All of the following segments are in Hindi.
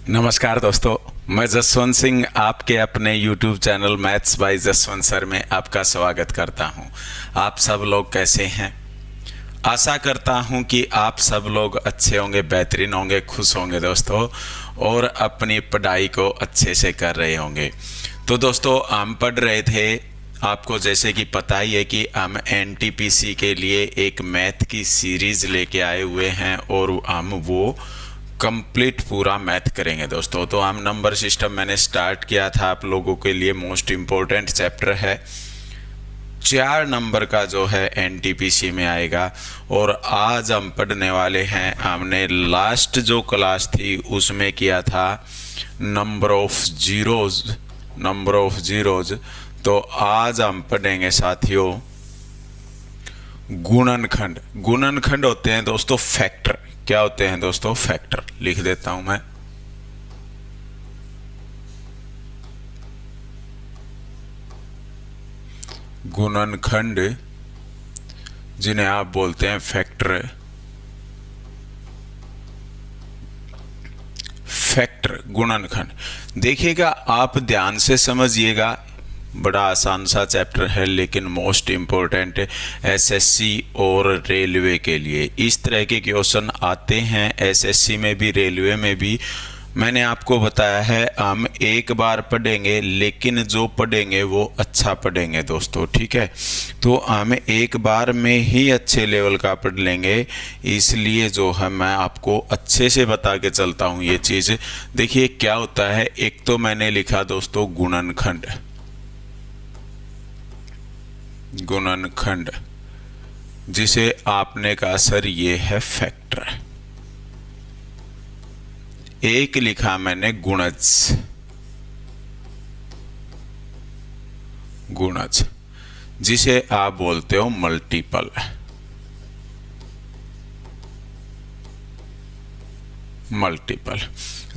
नमस्कार दोस्तों, मैं जसवंत सिंह आपके अपने YouTube channel maths by Jaswant sir में आपका स्वागत करता हूं। आप सब लोग कैसे हैं? आशा करता हूं कि आप सब लोग अच्छे होंगे, बेहतरीन होंगे, खुश होंगे दोस्तों, और अपनी पढ़ाई को अच्छे से कर रहे होंगे। तो दोस्तों, हम पढ़ रहे थे, आपको जैसे कि पता ही है कि हम NTPC के लिए एक मैथ की सीरीज़ लेके आए हुए हैं और हम वो कंप्लीट पूरा मैथ करेंगे दोस्तों। तो हम नंबर सिस्टम मैंने स्टार्ट किया था, आप लोगों के लिए मोस्ट इम्पोर्टेंट चैप्टर है। 4 नंबर का जो है NTPC में आएगा और आज हम पढ़ने वाले हैं। हमने लास्ट जो क्लास थी उसमें किया था नंबर ऑफ जीरोज। तो आज हम पढ़ेंगे साथियों गुणनखंड। गुणनखंड होते हैं दोस्तों फैक्टर। क्या होते हैं दोस्तों? फैक्टर। लिख देता हूं मैं। गुणनखंड जिन्हें आप बोलते हैं फैक्टर। फैक्टर गुणनखंड देखिएगा, आप ध्यान से समझिएगा। बड़ा आसान सा चैप्टर है लेकिन मोस्ट इम्पोर्टेंट SSC और रेलवे के लिए। इस तरह के क्वेश्चन आते हैं SSC में भी, रेलवे में भी। मैंने आपको बताया है हम एक बार पढ़ेंगे, लेकिन जो पढ़ेंगे वो अच्छा पढ़ेंगे दोस्तों, ठीक है। तो हम एक बार में ही अच्छे लेवल का पढ़ लेंगे, इसलिए जो है मैं आपको अच्छे से बता के चलता हूँ ये चीज़। देखिए क्या होता है, एक तो मैंने लिखा दोस्तों गुणनखंड। गुणनखंड जिसे आपने कहा सर ये है फैक्टर। एक लिखा मैंने गुणज। गुणज जिसे आप बोलते हो मल्टीपल। मल्टीपल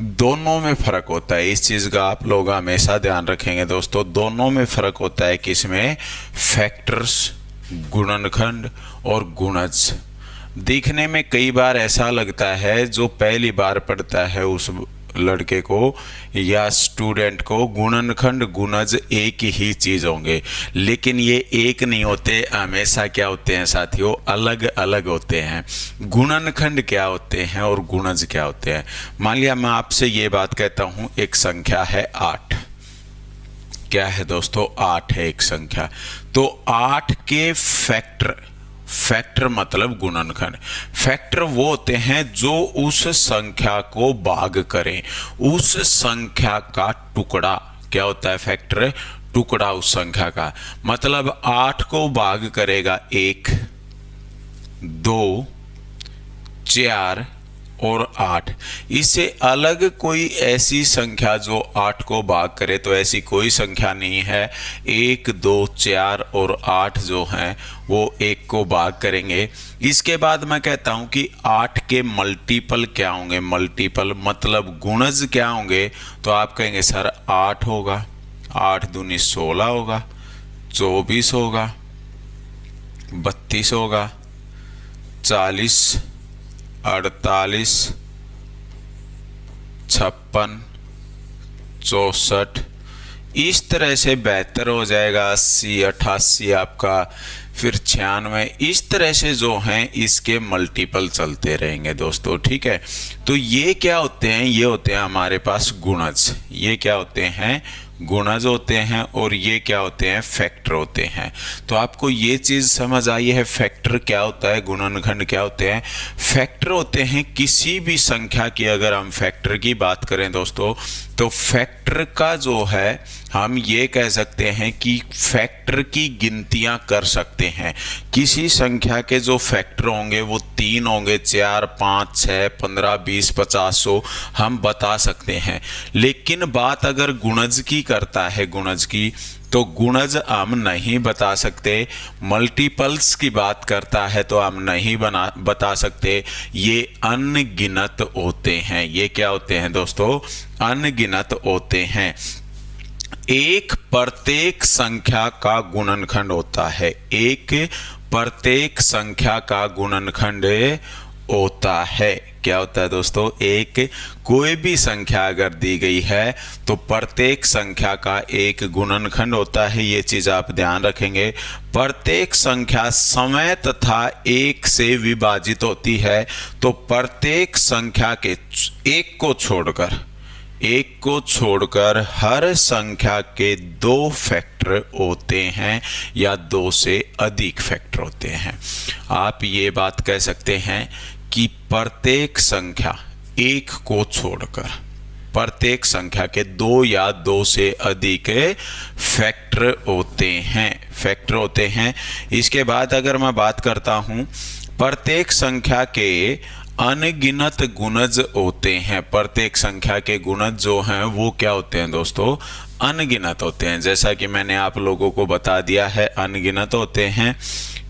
दोनों में फर्क होता है, इस चीज का आप लोग हमेशा ध्यान रखेंगे दोस्तों। दोनों में फर्क होता है, किसमें? फैक्टर्स, गुणनखंड और गुणज। दिखने में कई बार ऐसा लगता है, जो पहली बार पढ़ता है उस लड़के को या स्टूडेंट को, गुणनखंड गुणज एक ही चीज होंगे, लेकिन ये एक नहीं होते। हमेशा क्या होते हैं साथियों? अलग अलग होते हैं। गुणनखंड क्या होते हैं और गुणज क्या होते हैं? मान लिया मैं आपसे ये बात कहता हूं, एक संख्या है 8। क्या है दोस्तों? 8 है एक संख्या। तो 8 के फैक्टर, फैक्टर मतलब गुणनखंड। फैक्टर वो होते हैं जो उस संख्या को भाग करें, उस संख्या का टुकड़ा। क्या होता है फैक्टर? टुकड़ा उस संख्या का। मतलब 8 को भाग करेगा 1, 2, 4 और 8। इससे अलग कोई ऐसी संख्या जो 8 को भाग करे तो ऐसी कोई संख्या नहीं है। 1, 2, 4 और 8 जो हैं वो 1 को भाग करेंगे। इसके बाद मैं कहता हूं कि 8 के मल्टीपल क्या होंगे? मल्टीपल मतलब गुणज क्या होंगे? तो आप कहेंगे सर 8 होगा, 8 दूनी 16 होगा, 24 होगा, 32 होगा, 40, 48, 56, 64। इस तरह से 72 हो जाएगा, 80, 88 आपका, फिर 96। इस तरह से जो हैं इसके मल्टीपल चलते रहेंगे दोस्तों, ठीक है। तो ये क्या होते हैं? ये होते हैं हमारे पास गुणज। ये क्या होते हैं? गुणज होते हैं। और ये क्या होते हैं? फैक्टर होते हैं। तो आपको ये चीज समझ आई है, फैक्टर क्या होता है, गुणनखंड क्या होते हैं? फैक्टर होते हैं किसी भी संख्या की, अगर हम फैक्टर की बात करें दोस्तों, तो फैक्टर का जो है हम ये कह सकते हैं कि फैक्टर की गिनतियां कर सकते हैं। किसी संख्या के जो फैक्टर होंगे वो 3 होंगे, 4, 5, 6, 15, 20, 50, 100 हम बता सकते हैं। लेकिन बात अगर गुणज की करता है, गुणज की, तो गुणज हम नहीं बता सकते। मल्टीपल्स की बात करता है तो हम नहीं बता सकते। ये अनगिनत होते हैं। ये क्या होते हैं दोस्तों? अनगिनत होते हैं। एक प्रत्येक संख्या का गुणनखंड होता है। एक प्रत्येक संख्या का गुणनखंड होता है। क्या होता है दोस्तों? एक कोई भी संख्या अगर दी गई है तो प्रत्येक संख्या का एक गुणनखंड होता है। ये चीज आप ध्यान रखेंगे। प्रत्येक संख्या समय तथा एक से विभाजित होती है, तो प्रत्येक संख्या के एक को छोड़कर हर संख्या के दो फैक्टर होते हैं या दो से अधिक फैक्टर होते हैं। आप ये बात कह सकते हैं कि प्रत्येक संख्या एक को छोड़कर प्रत्येक संख्या के दो या दो से अधिक फैक्टर होते हैं। इसके बाद अगर मैं बात करता हूं, प्रत्येक संख्या के अनगिनत गुणज होते हैं। प्रत्येक संख्या के गुणज जो हैं वो क्या होते हैं दोस्तों? अनगिनत होते हैं। जैसा कि मैंने आप लोगों को बता दिया है, अनगिनत होते हैं।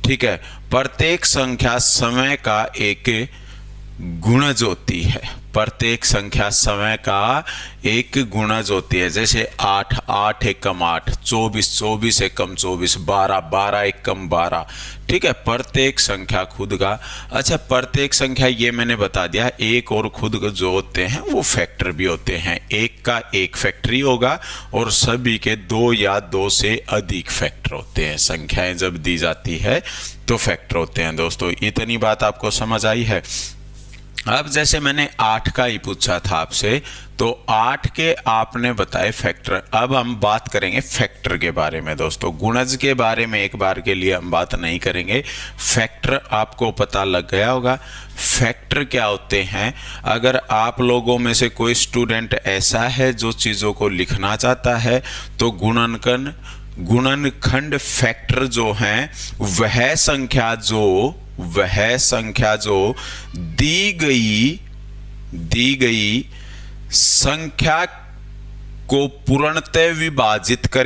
ठीक है। प्रत्येक संख्या समय का एक गुणज होती है। प्रत्येक संख्या समय का एक गुणज होती है। जैसे 8 8 एकम 8, 24 24 एकम 24, 12 12 एकम 12। ठीक है। प्रत्येक संख्या खुद का। अच्छा, प्रत्येक संख्या ये मैंने बता दिया, एक और खुद जो होते हैं वो फैक्टर भी होते हैं। एक का एक फैक्टर ही होगा और सभी के दो या दो से अधिक फैक्टर होते हैं। संख्याएं जब दी जाती है तो फैक्टर होते हैं। दोस्तों इतनी बात आपको समझ आई है। अब जैसे मैंने 8 का ही पूछा था आपसे, तो 8 के आपने बताए फैक्टर। अब हम बात करेंगे फैक्टर के बारे में। दोस्तों गुणज के बारे में एक बार के लिए हम बात नहीं करेंगे। फैक्टर आपको पता लग गया होगा। फैक्टर क्या होते हैं? अगर आप लोगों में से कोई स्टूडेंट ऐसा है जो चीज़ों को लिखना चाहता है, तो गुणनखंड फैक्टर जो हैं वह संख्या जो दी गई संख्या को पूर्णतः विभाजित कर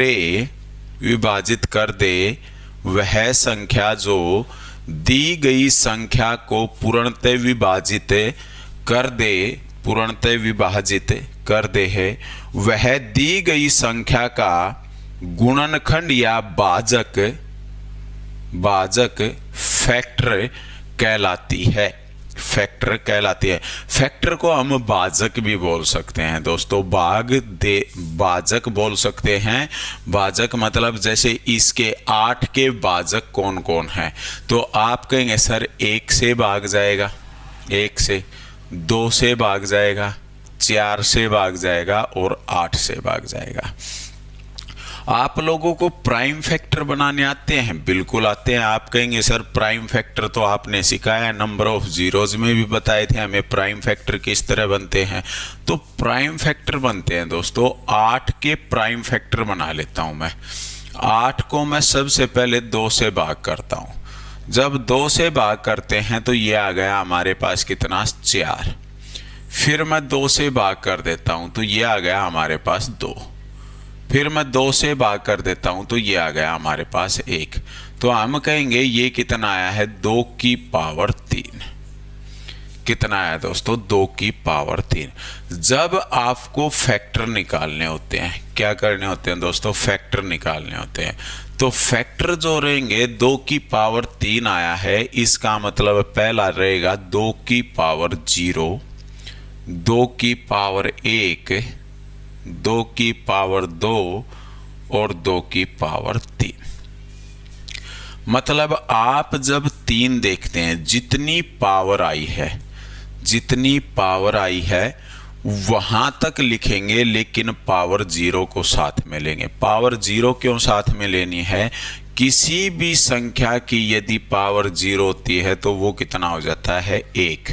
दे। वह संख्या जो दी गई संख्या को पूर्णतः विभाजित कर दे है, वह दी गई संख्या का गुणनखंड या भाजक फैक्टर कहलाती है। फैक्टर को हम भाजक भी बोल सकते हैं दोस्तों। भाजक बोल सकते हैं। भाजक मतलब जैसे इसके 8 के भाजक कौन कौन है, तो आप कहेंगे सर 1 से भाग जाएगा, 1 से, 2 से भाग जाएगा, 4 से भाग जाएगा और 8 से भाग जाएगा। आप लोगों को प्राइम फैक्टर बनाने आते हैं? बिल्कुल आते हैं। आप कहेंगे सर प्राइम फैक्टर तो आपने सिखाया, नंबर ऑफ जीरोज में भी बताए थे हमें प्राइम फैक्टर किस तरह बनते हैं। तो प्राइम फैक्टर बनते हैं दोस्तों। 8 के प्राइम फैक्टर बना लेता हूं मैं। 8 को मैं सबसे पहले 2 से भाग करता हूं। जब 2 से भाग करते हैं तो ये आ गया हमारे पास कितना? 4। फिर मैं 2 से भाग कर देता हूं तो ये आ गया हमारे पास 2। फिर मैं 2 से भाग कर देता हूं तो ये आ गया हमारे पास 1। तो हम कहेंगे ये कितना आया है? 2 की पावर 3। कितना आया दोस्तों? 2 की पावर 3। जब आपको फैक्टर निकालने होते हैं, क्या करने होते हैं दोस्तों? फैक्टर निकालने होते हैं। तो फैक्टर जो रहेंगे 2 की पावर 3 आया है, इसका मतलब पहला रहेगा 2 की पावर 0, 2 की पावर 1, 2 की पावर 2 और 2 की पावर 3। मतलब आप जब 3 देखते हैं, जितनी पावर आई है वहां तक लिखेंगे, लेकिन पावर 0 को साथ में लेंगे। पावर 0 क्यों साथ में लेनी है? किसी भी संख्या की यदि पावर 0 होती है तो वो कितना हो जाता है? 1।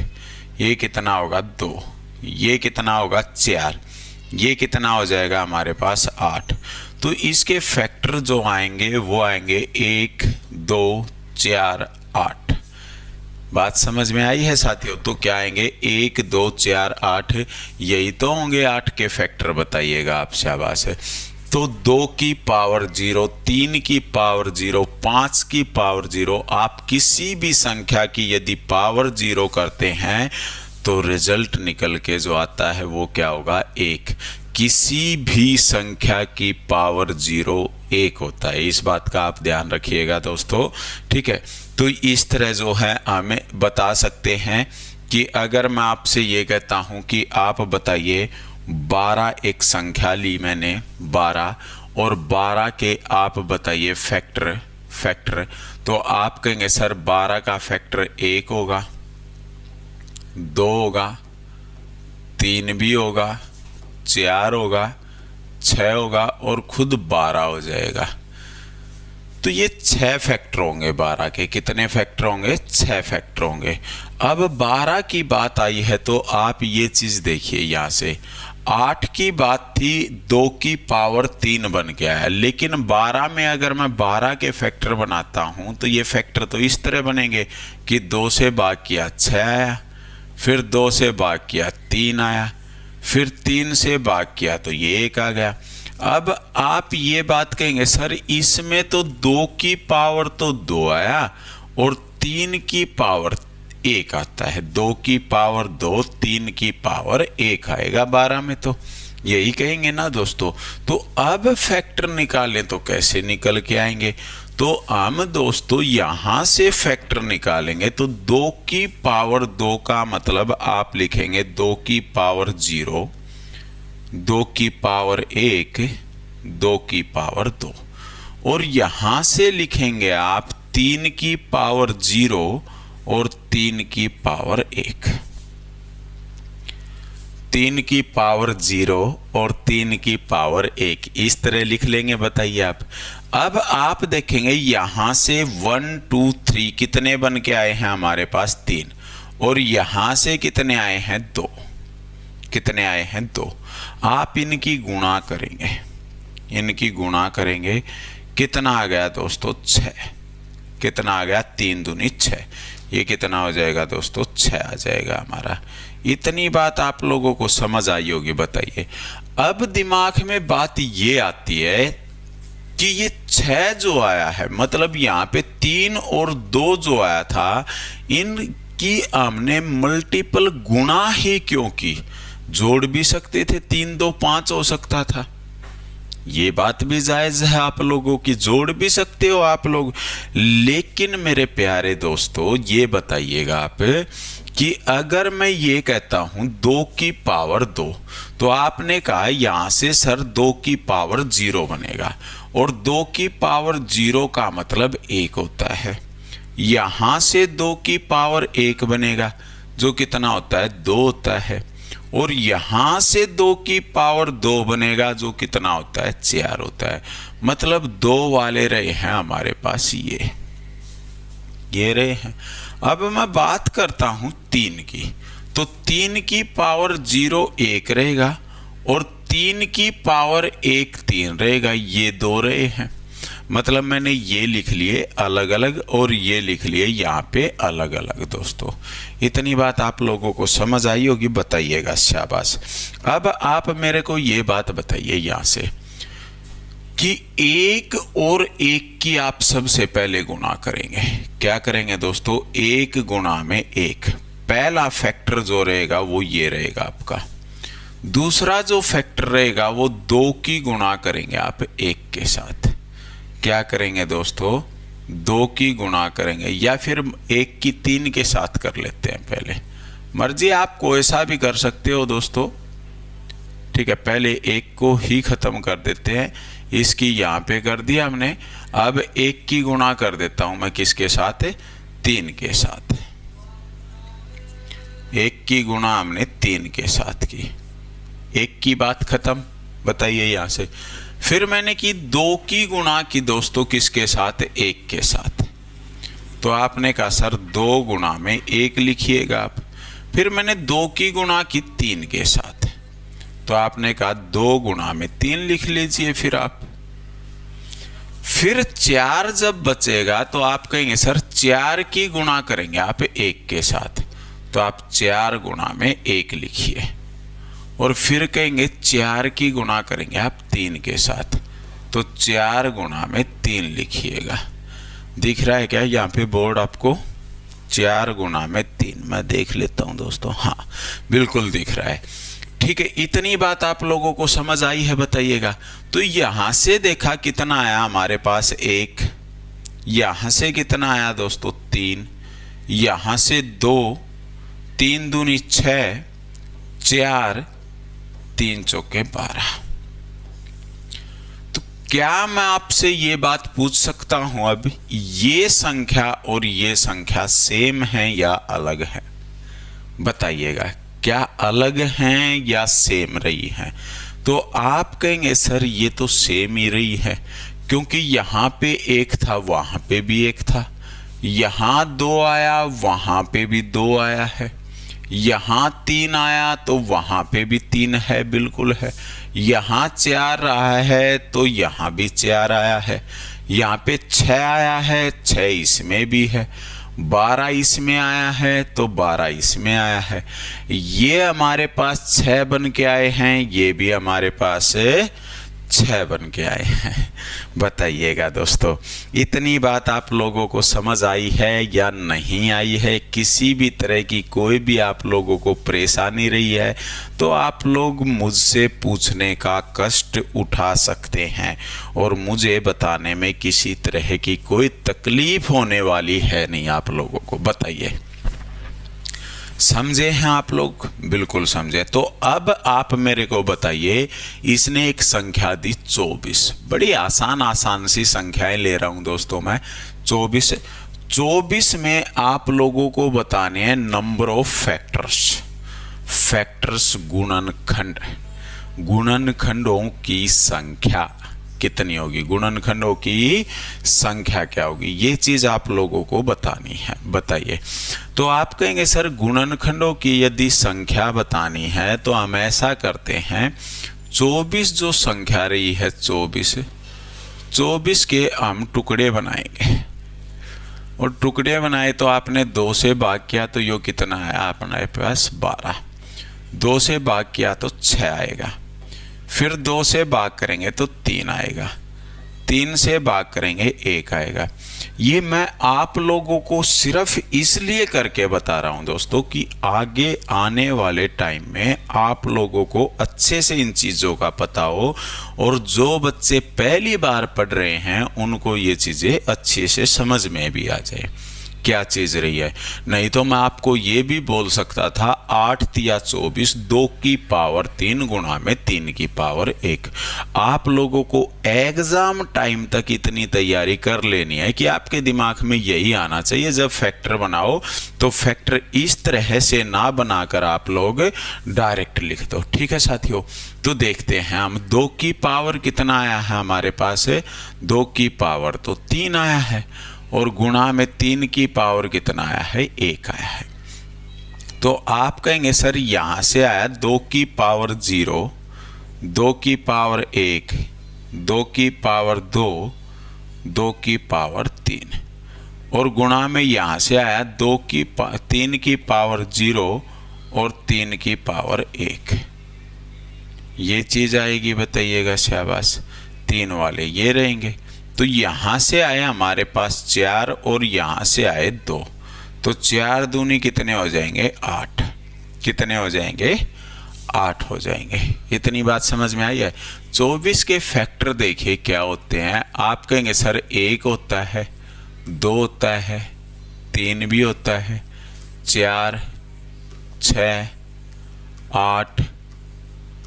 ये कितना होगा? 2। ये कितना होगा? 4। ये कितना हो जाएगा हमारे पास? 8। तो इसके फैक्टर जो आएंगे वो आएंगे 1 2 4 8। बात समझ में आई है साथियों? तो क्या आएंगे? 1 2 4 8। यही तो होंगे 8 के फैक्टर, बताइएगा आप। शाबाश है। तो 2 की पावर 0, 3 की पावर 0, 5 की पावर 0, आप किसी भी संख्या की यदि पावर 0 करते हैं तो रिजल्ट निकल के जो आता है वो क्या होगा? 1। किसी भी संख्या की पावर 0 1 होता है। इस बात का आप ध्यान रखिएगा दोस्तों। ठीक है। तो इस तरह जो है हमें बता सकते हैं कि अगर मैं आपसे ये कहता हूं कि आप बताइए 12 एक संख्या ली मैंने 12, और 12 के आप बताइए फैक्टर, तो आप कहेंगे सर 12 का फैक्टर 1 होगा, 2 होगा, 3 भी होगा, 4 होगा, 6 होगा और खुद 12 हो जाएगा। तो ये 6 फैक्टर होंगे 12 के। कितने फैक्टर होंगे? 6 फैक्टर होंगे। अब 12 की बात आई है तो आप ये चीज देखिए, यहां से 8 की बात थी, 2 की पावर 3 बन गया है, लेकिन 12 में अगर मैं 12 के फैक्टर बनाता हूं तो ये फैक्टर तो इस तरह बनेंगे कि 2 से भाग किया 6 आया, फिर 2 से भाग किया 3 आया, फिर 3 से भाग किया तो ये 1 आ गया। अब आप ये बात कहेंगे सर इसमें तो 2 की पावर तो 2 आया और 3 की पावर 1 आता है। 2 की पावर 2, 3 की पावर 1 आएगा 12 में, तो यही कहेंगे ना दोस्तों। तो अब फैक्टर निकालें तो कैसे निकल के आएंगे? तो हम दोस्तों यहां से फैक्टर निकालेंगे तो 2 की पावर 2 का मतलब आप लिखेंगे 2 की पावर 0, 2 की पावर 1, 2 की पावर 2, और यहां से लिखेंगे आप 3 की पावर 0 और 3 की पावर 1। 3 की पावर 0 और 3 की पावर 1 इस तरह लिख लेंगे। बताइए आप। अब आप देखेंगे यहां से 1 2 3 कितने बन के आए हैं हमारे पास? 3, और यहां से कितने आए हैं? 2। कितने आए हैं? 2। आप इनकी गुणा करेंगे, इनकी गुणा करेंगे, कितना आ गया दोस्तों? 6। कितना आ गया? 3 दूनी 6। ये कितना हो जाएगा दोस्तों? 6 आ जाएगा हमारा। इतनी बात आप लोगों को समझ आई होगी। बताइए अब दिमाग में बात ये आती है कि ये 6 जो आया है, मतलब यहाँ पे 3 और 2 जो आया था, इनकी हमने मल्टीपल गुणा ही क्यों की? जोड़ भी सकते थे, 3 2 5 हो सकता था। ये बात भी जायज है आप लोगों की, जोड़ भी सकते हो आप लोग। लेकिन मेरे प्यारे दोस्तों ये बताइएगा आप कि अगर मैं ये कहता हूं 2 की पावर 2, तो आपने कहा यहां से सर 2 की पावर 0 बनेगा, और 2 की पावर 0 का मतलब 1 होता है। यहां से 2 की पावर 1 बनेगा जो कितना होता है? 2 होता है, और यहां से 2 की पावर 2 बनेगा जो कितना होता है? 4 होता है। मतलब 2 वाले रहे हैं हमारे पास, ये रहे हैं। अब मैं बात करता हूं 3 की, तो 3 की पावर 0 1 रहेगा, और 3 की पावर 1 3 रहेगा। ये 2 रहे हैं, मतलब मैंने ये लिख लिए अलग अलग और ये लिख लिए यहाँ पे अलग अलग। दोस्तों इतनी बात आप लोगों को समझ आई होगी। बताइएगा, शाबाश। अब आप मेरे को ये बात बताइए यहाँ से कि 1 और 1 की आप सबसे पहले गुणा करेंगे। क्या करेंगे दोस्तों? 1 गुणा में 1। पहला फैक्टर जो रहेगा वो ये रहेगा आपका। दूसरा जो फैक्टर रहेगा वो 2 की गुणा करेंगे आप 1 के साथ। क्या करेंगे दोस्तों? 2 की गुणा करेंगे, या फिर 1 की 3 के साथ कर लेते हैं। पहले मर्जी आपको ऐसा भी कर सकते हो दोस्तों, ठीक है। पहले 1 को ही खत्म कर देते हैं, इसकी यहाँ पे कर दिया हमने। अब 1 की गुणा कर देता हूं मैं किसके साथ? 3 के साथ। 1 की गुणा हमने 3 के साथ की, 1 की बात खत्म। बताइए यहां से। फिर मैंने की 2 की गुणा की दोस्तों किसके साथ? 1 के साथ। तो आपने कहा सर 2 गुणा में 1 लिखिएगा आप। फिर मैंने 2 की गुणा की 3 के साथ, तो आपने कहा 2 गुणा में 3 लिख लीजिए फिर आप। फिर 4 जब बचेगा तो आप कहेंगे सर 4 की गुणा करेंगे आप 1 के साथ, तो आप 4 गुणा में 1 लिखिए। और फिर कहेंगे 4 की गुणा करेंगे आप 3 के साथ, तो 4 गुणा में 3 लिखिएगा। दिख रहा है क्या यहाँ पे बोर्ड आपको? 4 गुणा में 3। मैं देख लेता हूँ दोस्तों, हाँ बिल्कुल दिख रहा है। ठीक है, इतनी बात आप लोगों को समझ आई है? बताइएगा। तो यहां से देखा कितना आया हमारे पास? 1। यहां से कितना आया दोस्तों? 3। यहां से 2, 3 दूनी 6, 4, 3 चौके 12। तो क्या मैं आपसे ये बात पूछ सकता हूं अब, ये संख्या और ये संख्या सेम है या अलग है? बताइएगा, क्या अलग हैं या सेम रही है? तो आप कहेंगे सर ये तो सेम ही रही है, क्योंकि यहाँ पे 1 था, वहां पे भी 1 था, यहाँ 2 आया, वहां पे भी 2 आया है, यहाँ 3 आया तो वहां पे भी 3 है, बिल्कुल है, यहाँ 4 रहा है तो यहाँ भी 4 आया है, यहाँ पे 6 आया है, 6 इसमें भी है, 12 इसमें आया है तो 12 इसमें आया है। ये हमारे पास 6 बन के आए हैं, ये भी हमारे पास 6 बन के आए हैं। बताइएगा दोस्तों, इतनी बात आप लोगों को समझ आई है या नहीं आई है? किसी भी तरह की कोई भी आप लोगों को परेशानी रही है तो आप लोग मुझसे पूछने का कष्ट उठा सकते हैं, और मुझे बताने में किसी तरह की कोई तकलीफ होने वाली है नहीं आप लोगों को। बताइए, समझे हैं आप लोग? बिल्कुल समझे। तो अब आप मेरे को बताइए, इसने एक संख्या दी 24, बड़ी आसान सी संख्याएं ले रहा हूं दोस्तों मैं। 24 में आप लोगों को बताने हैं नंबर ऑफ फैक्टर्स गुणनखंड, गुणनखंडों की संख्या कितनी होगी, गुणनखंडों की संख्या क्या होगी, ये चीज आप लोगों को बतानी है। बताइए। तो आप कहेंगे सर गुणनखंडों की यदि संख्या बतानी है तो हम ऐसा करते हैं, 24 जो संख्या रही है 24 के हम टुकड़े बनाएंगे, और टुकड़े बनाए तो आपने 2 से भाग किया तो यो कितना आया अपने पास 12, 2 से भाग किया तो 6 आएगा, फिर 2 से भाग करेंगे तो 3 आएगा, 3 से भाग करेंगे 1 आएगा। ये मैं आप लोगों को सिर्फ इसलिए करके बता रहा हूं दोस्तों कि आगे आने वाले टाइम में आप लोगों को अच्छे से इन चीज़ों का पता हो, और जो बच्चे पहली बार पढ़ रहे हैं उनको ये चीज़ें अच्छे से समझ में भी आ जाए क्या चीज रही है। नहीं तो मैं आपको ये भी बोल सकता था 8 या 24 2 की पावर 3 गुणा में 3 की पावर 1। आप लोगों को एग्जाम टाइम तक इतनी तैयारी कर लेनी है कि आपके दिमाग में यही आना चाहिए, जब फैक्टर बनाओ तो फैक्टर इस तरह से ना बनाकर आप लोग डायरेक्ट लिख दो। ठीक है साथियों, तो देखते हैं हम 2 की पावर कितना आया है हमारे पास, 2 की पावर तो 3 आया है, और गुणा में 3 की पावर कितना आया है 1 आया है। तो आप कहेंगे सर यहां से आया 2 की पावर 0, 2 की पावर 1, 2 की पावर 2, 2 की पावर 3, और गुणा में यहां से आया 3 की पावर 0 और 3 की पावर 1। ये चीज आएगी, बताइएगा। शाबाश, 3 वाले ये रहेंगे। तो यहां से आए हमारे पास 4 और यहां से आए 2, तो 4 दूनी कितने हो जाएंगे 8, कितने हो जाएंगे 8 हो जाएंगे। इतनी बात समझ में आई है। 24 के फैक्टर देखिए क्या होते हैं। आप कहेंगे सर 1 होता है, 2 होता है, 3 भी होता है, 4, 6, 8,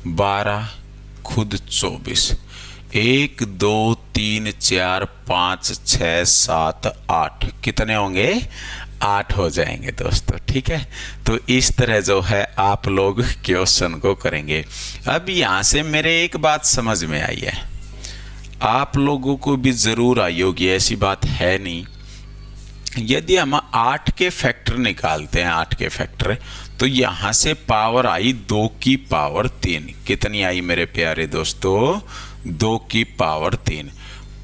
12, खुद 24। 1 2 3 4 5 6 7 8 कितने होंगे 8 हो जाएंगे दोस्तों। ठीक है, तो इस तरह जो है आप लोग क्वेश्चन को करेंगे। अब यहां से मेरे एक बात समझ में आई है, आप लोगों को भी जरूर आई होगी, ऐसी बात है नहीं। यदि हम 8 के फैक्टर निकालते हैं, 8 के फैक्टर, तो यहां से पावर आई 2 की पावर 3। कितनी आई मेरे प्यारे दोस्तों 2 की पावर 3।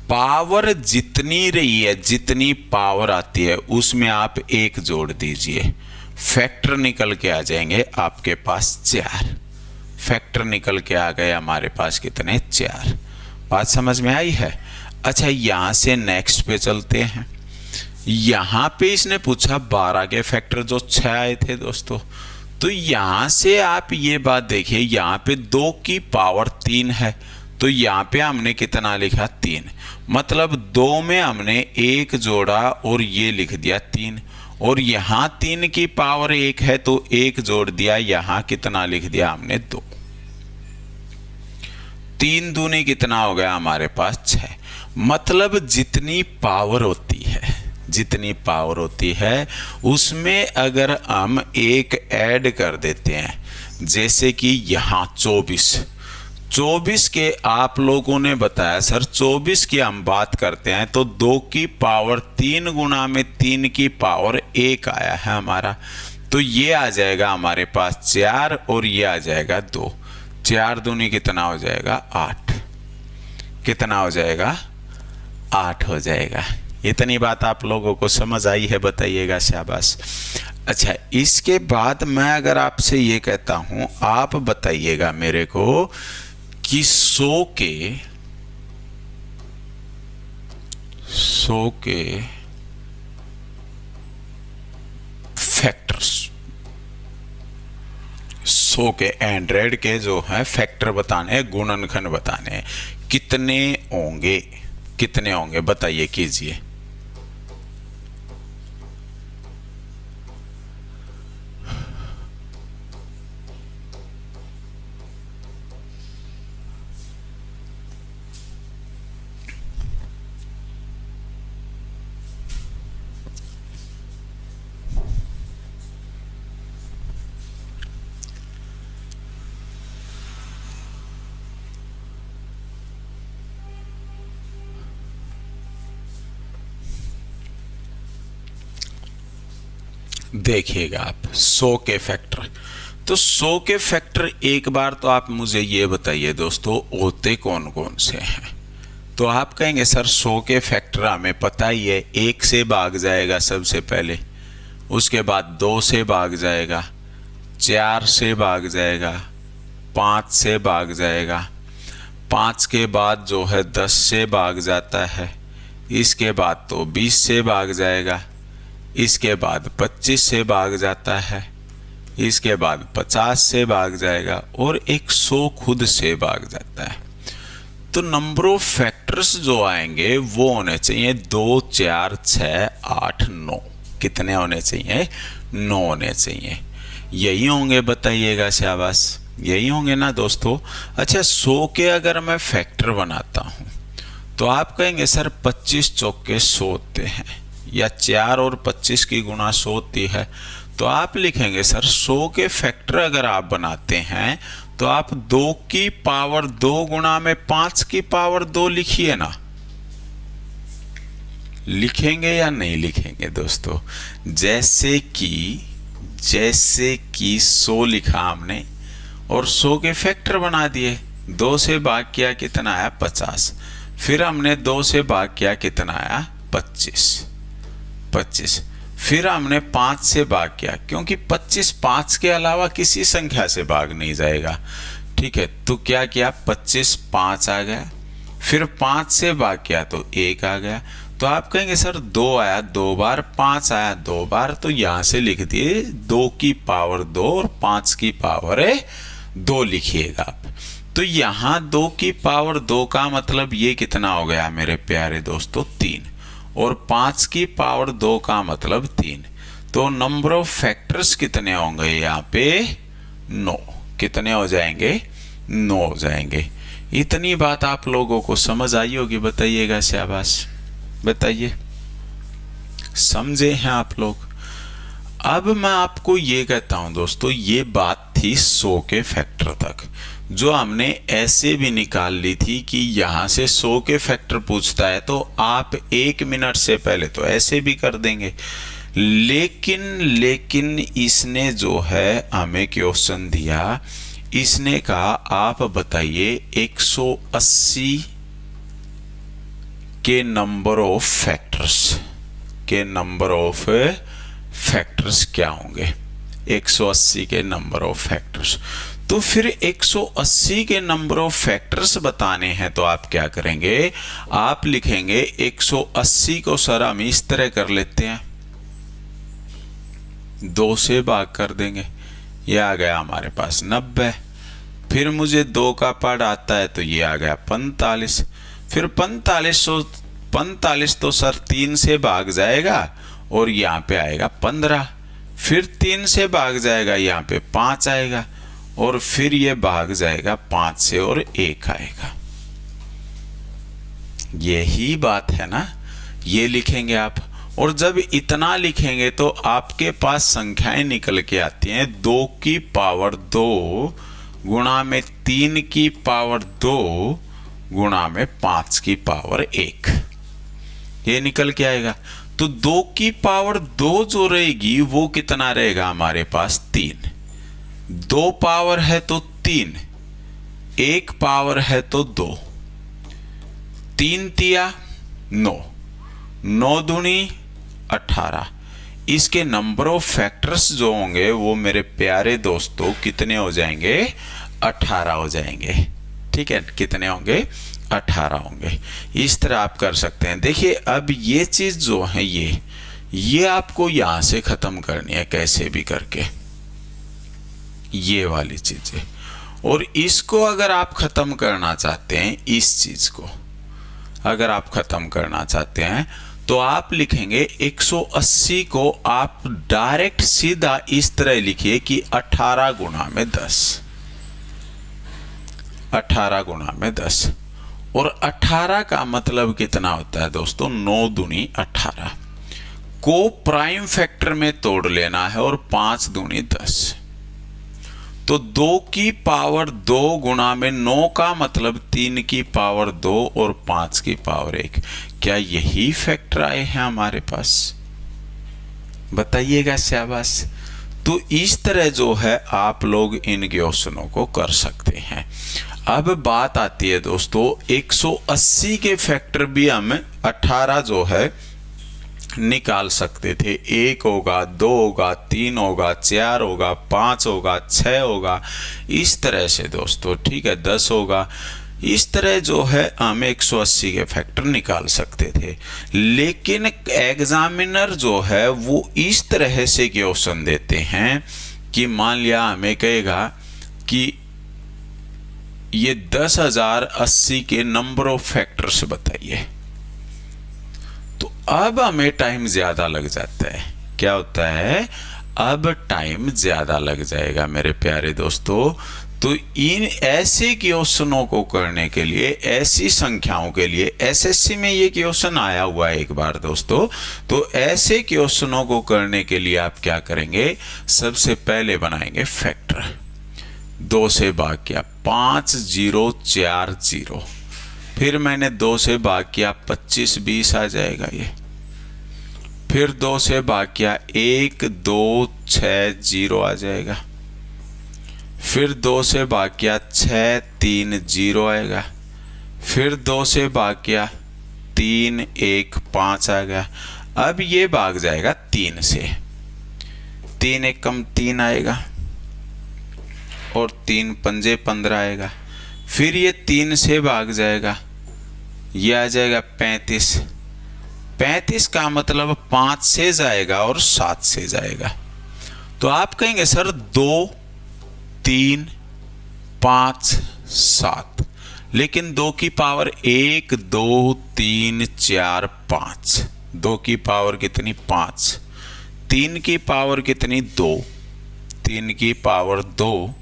पावर जितनी रही है, जितनी पावर आती है उसमें आप 1 जोड़ दीजिए, फैक्टर निकल के आ जाएंगे आपके पास 4। फैक्टर निकल के आ गए हमारे पास कितने 4। बात समझ में आई है। अच्छा, यहां से नेक्स्ट पे चलते हैं। यहां पे इसने पूछा 12 के फैक्टर जो 6 आए थे दोस्तों। तो यहां से आप ये बात देखिए, यहां पे 2 की पावर 3 है, तो यहां पे हमने कितना लिखा 3, मतलब 2 में हमने 1 जोड़ा और ये लिख दिया 3, और यहाँ 3 की पावर 1 है तो 1 जोड़ दिया, यहाँ कितना लिख दिया हमने 2। 3 दूनी कितना हो गया हमारे पास 6। मतलब जितनी पावर होती है उसमें अगर हम 1 ऐड कर देते हैं, जैसे कि यहाँ 24 के आप लोगों ने बताया सर 24 की हम बात करते हैं तो 2 की पावर 3 गुणा में 3 की पावर 1 आया है हमारा, तो ये आ जाएगा हमारे पास 4 और ये आ जाएगा 2। 4 दूनी कितना हो जाएगा 8। कितना हो जाएगा 8 हो जाएगा। इतनी बात आप लोगों को समझ आई है, बताइएगा, शाबाश। अच्छा, इसके बाद मैं अगर आपसे ये कहता हूं, आप बताइएगा मेरे को कि 100 के फैक्टर्स, 100 के 100 के जो है फैक्टर बताने, गुणनखंड बताने, कितने होंगे बताइए, कीजिए। देखिएगा आप 100 के फैक्टर, तो 100 के फैक्टर एक बार तो आप मुझे ये बताइए दोस्तों, होते कौन कौन से हैं। तो आप कहेंगे सर 100 के फैक्टर हमें पता ही है, 1 से भाग जाएगा सबसे पहले, उसके बाद 2 से भाग जाएगा, 4 से भाग जाएगा, 5 से भाग जाएगा, 5 के बाद जो है 10 से भाग जाता है, इसके बाद तो 20 से भाग जाएगा, इसके बाद 25 से भाग जाता है, इसके बाद 50 से भाग जाएगा और 100 खुद से भाग जाता है। तो नंबर ऑफ फैक्टर्स जो आएंगे वो होने चाहिए 2, 4, 6, 8, 9। कितने होने चाहिए? 9 होने चाहिए। यही होंगे, बताइएगा, शाबाश, यही होंगे ना दोस्तों। अच्छा, 100 के अगर मैं फैक्टर बनाता हूं तो आप कहेंगे सर 25 चौके 100 होते हैं, या 4 और 25 की गुणा 100 होती है। तो आप लिखेंगे सर 100 के फैक्टर अगर आप बनाते हैं तो आप 2 की पावर 2 गुणा में 5 की पावर 2 लिखिए ना। लिखेंगे या नहीं लिखेंगे दोस्तों? जैसे कि 100 लिखा हमने और 100 के फैक्टर बना दिए। 2 से भाग किया, कितना आया? 50। फिर हमने 2 से भाग किया, कितना आया? 25। फिर हमने 5 से भाग किया, क्योंकि 25 5 के अलावा किसी संख्या से भाग नहीं जाएगा, ठीक है। तो क्या किया? 25 5 आ गया। फिर 5 से भाग किया तो 1 आ गया। तो आप कहेंगे सर 2 आया 2 बार, 5 आया 2 बार, तो यहां से लिख दिए 2 की पावर 2 और 5 की पावर 2 लिखिएगा आप। तो यहां 2 की पावर 2 का मतलब ये कितना हो गया मेरे प्यारे दोस्तों? 3। और 5 की पावर 2 का मतलब 3। तो नंबर ऑफ फैक्टर्स कितने होंगे यहाँ पे? 9। कितने हो जाएंगे? 9 हो जाएंगे। इतनी बात आप लोगों को समझ आई होगी, बताइएगा, शाबाश, बताइए, समझे हैं आप लोग? अब मैं आपको ये कहता हूं दोस्तों, ये बात थी 100 के फैक्टर तक, जो हमने ऐसे भी निकाल ली थी कि यहां से 100 के फैक्टर पूछता है तो आप 1 मिनट से पहले तो ऐसे भी कर देंगे। लेकिन इसने जो है हमें क्वेश्चन दिया, इसने कहा आप बताइए 180 के नंबर ऑफ फैक्टर्स क्या होंगे? 180 के नंबर ऑफ फैक्टर्स। तो फिर 180 के नंबर ऑफ फैक्टर्स बताने हैं तो आप क्या करेंगे? आप लिखेंगे 180 को सर हम इस तरह कर लेते हैं, 2 से भाग कर देंगे, ये आ गया हमारे पास 90। फिर मुझे 2 का पार्ट आता है तो ये आ गया 45। फिर 45 तो सर 3 से भाग जाएगा और यहाँ पे आएगा 15, फिर 3 से भाग जाएगा, यहाँ पे 5 आएगा, और फिर ये भाग जाएगा 5 से और 1 आएगा। यही बात है ना, ये लिखेंगे आप। और जब इतना लिखेंगे तो आपके पास संख्याएं निकल के आती हैं 2 की पावर 2 गुणा में 3 की पावर 2 गुणा में 5 की पावर 1, ये निकल के आएगा। तो 2 की पावर 2 जो रहेगी वो कितना रहेगा हमारे पास 3, 2 पावर है तो 3, 1 पावर है तो 2, 3 तिया 9, 9 दूनी 18। इसके नंबर ऑफ फैक्टर्स जो होंगे वो मेरे प्यारे दोस्तों कितने हो जाएंगे, 18 हो जाएंगे। ठीक है, कितने होंगे, 18 होंगे। इस तरह आप कर सकते हैं। देखिए अब ये चीज जो है ये आपको यहां से खत्म करनी है कैसे भी करके, ये वाली चीजें। और इसको अगर आप खत्म करना चाहते हैं, इस चीज को अगर आप खत्म करना चाहते हैं तो आप लिखेंगे 180 को आप डायरेक्ट सीधा इस तरह लिखिए कि 18 गुणा में 10, 18 गुणा में 10। और 18 का मतलब कितना होता है दोस्तों, 9 दूनी 18 को प्राइम फैक्टर में तोड़ लेना है, और 5 दूनी 10। तो 2 की पावर 2 गुणा में 9 का मतलब 3 की पावर 2 और 5 की पावर 1। क्या यही फैक्टर आए हैं हमारे पास, बताइएगा, शाबाश। तो इस तरह जो है आप लोग इन क्वेश्चनों को कर सकते हैं। अब बात आती है दोस्तों 180 के फैक्टर भी हम 18 जो है निकाल सकते थे। 1 होगा, 2 होगा, 3 होगा, 4 होगा, 5 होगा, 6 होगा, इस तरह से दोस्तों। ठीक है, 10 होगा। इस तरह जो है हम 180 के फैक्टर निकाल सकते थे। लेकिन एग्जामिनर जो है वो इस तरह से क्वेश्चन देते हैं कि मान लिया हमें कहेगा कि ये 10,080 के नंबर ऑफ फैक्टर्स बताइए, तो अब हमें टाइम ज्यादा लग जाता है। क्या होता है, अब टाइम ज्यादा लग जाएगा मेरे प्यारे दोस्तों। तो इन ऐसे क्वेश्चनों को करने के लिए, ऐसी संख्याओं के लिए, एसएससी में ये क्वेश्चन आया हुआ है एक बार दोस्तों। तो ऐसे क्वेश्चनों को करने के लिए आप क्या करेंगे, सबसे पहले बनाएंगे फैक्टर। 2 से भाग किया 5040, फिर मैंने 2 से भाग किया 2520 आ जाएगा ये। फिर 2 से भाग किया 1260 आ जाएगा। फिर 2 से भाग किया 630 आएगा। फिर 2 से भाग किया 315 आ गया। अब ये भाग जाएगा 3 से, 3 एकम 3 आएगा और 3 पंजे 15 आएगा। फिर ये 3 से भाग जाएगा, ये आ जाएगा 35। 35 का मतलब 5 से जाएगा और 7 से जाएगा। तो आप कहेंगे सर 2 3 5 7, लेकिन 2 की पावर 1 2 3 4 5, 2 की पावर कितनी 5, 3 की पावर कितनी 2, 3 की पावर 2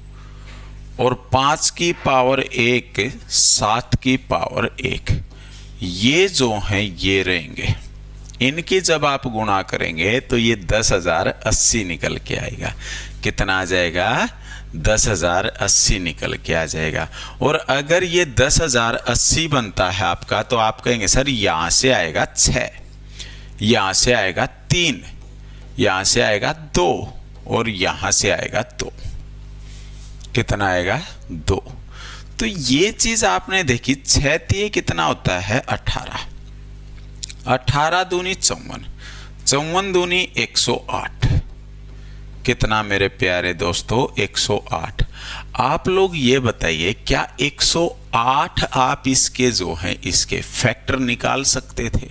और 5 की पावर 1 7 की पावर 1। ये जो हैं ये रहेंगे, इनकी जब आप गुणा करेंगे तो ये 10,080 निकल के आएगा। कितना आ जाएगा, 10,080 निकल के आ जाएगा। और अगर ये 10,080 बनता है आपका, तो आप कहेंगे सर यहां से आएगा 6, यहां से आएगा 3, यहां से आएगा 2 और यहां से आएगा 2। कितना आएगा 2। तो ये चीज आपने देखी, 6 तिये कितना होता है 18, 18 दूनी 54, 54 दूनी 108। कितना मेरे प्यारे दोस्तों 108। आप लोग ये बताइए क्या 108 आप इसके जो हैं इसके फैक्टर निकाल सकते थे?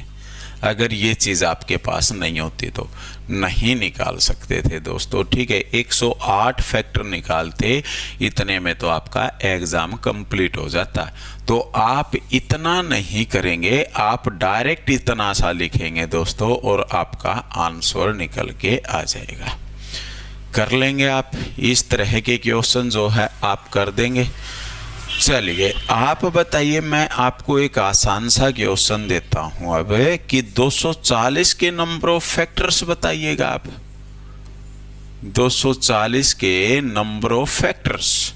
अगर ये चीज़ आपके पास नहीं होती तो नहीं निकाल सकते थे दोस्तों। ठीक है, 108 फैक्टर निकालते, इतने में तो आपका एग्ज़ाम कंप्लीट हो जाता। तो आप इतना नहीं करेंगे, आप डायरेक्ट इतना सा लिखेंगे दोस्तों और आपका आंसर निकल के आ जाएगा। कर लेंगे आप, इस तरह के क्वेश्चन जो है आप कर देंगे। चलिए आप बताइए, मैं आपको एक आसान सा क्वेश्चन देता हूं अब कि 240 के नंबर ऑफ फैक्टर्स बताइएगा आप। 240 के नंबर ऑफ फैक्टर्स।